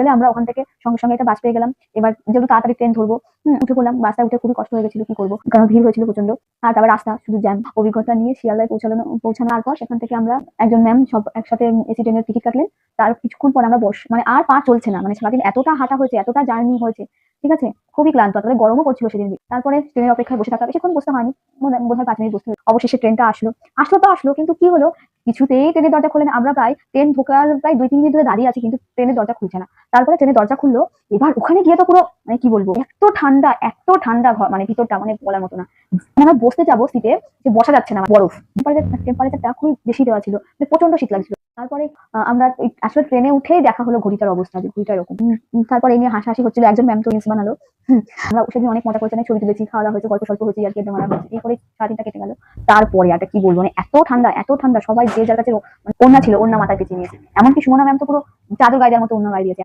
ফেলে আমরা ওখান থেকে সঙ্গে সঙ্গে একটা বাস পেয়ে গেলাম। এবার যেহেতু তাড়াতাড়ি ট্রেন ধরবো, উঠে পড়লাম। বাসটা উঠে খুবই কষ্ট হয়ে গেছিল, কি করবো, কারণ ভিড় হয়েছিল প্রচন্ড। আর তারপর রাস্তা শুধু জ্যাম। অভিজ্ঞতা নিয়ে শিয়ালদায় পৌঁছানোর পর সেখান থেকে আমরা একজন ম্যাম সব একসাথে এসি ট্রেনের টিকিট কাটলেন। তার কিছুক্ষণ পর আমরা মানে আর পা চলছে না, মানে সারাদিন এতটা হাঁটা হয়েছে, এতটা জার্নি হয়েছে, ঠিক আছে, খুবই ক্লান্ত। তারপরে গরমও পড়ছিল সেদিন। তারপরে ট্রেনের অপেক্ষায় বসে থাকা, বেশিক্ষণ বসতে হয়নি, বোধহয় 5 মিনিট বসতে হয়েছে। অবশেষে ট্রেনটা আসলো কিন্তু কি হলো, কিছুতেই ট্রেনের দরজা খোলে না। আমরা প্রায় ট্রেন ঢোকার প্রায় 2-3 মিনিট ধরে দাঁড়িয়ে আছি, কিন্তু ট্রেনের দরজা খুলছে না। তারপরে ট্রেনের দরজা খুললো। এবার ওখানে গিয়ে তো পুরো, মানে কি বলবো, এত ঠান্ডা ঘর, মানে ভিতরটা মানে বলার মতো না। আমরা বসতে যাবো সিটে, যে বসা যাচ্ছে না, বরফ। টেম্পারেচারটা খুব বেশি দেওয়া ছিল, প্রচন্ড শীত লাগছিল। তারপরে আমরা আসলে ট্রেনে উঠেই দেখা হলো ঘড়িটার অবস্থা, যে ঘড়িটা এরকম। তারপর এই নিয়ে হাসাহাসি হচ্ছিল। একজন ম্যাম তো রিলস বানালো। আমরা সেদিন অনেক মজা করেছি, অনেক ছবি তুলেছি, খাওয়া দাওয়া হয়েছে, গল্প স্বল্প হয়েছে, আর কি মারা হয়েছে। এই করে সারাদিনটা কেটে গেল। তারপরে আর কি বলবো, মানে এত ঠান্ডা, সবাই যে যার কাছে ওড়না ছিল ওড়না মাথায় পেঁচিয়ে নিয়েছে। এমনকি সুমনা ম্যাম তো পুরো চাদর গায়ে দেওয়ার মতো ওড়না গায়ে দিয়েছে।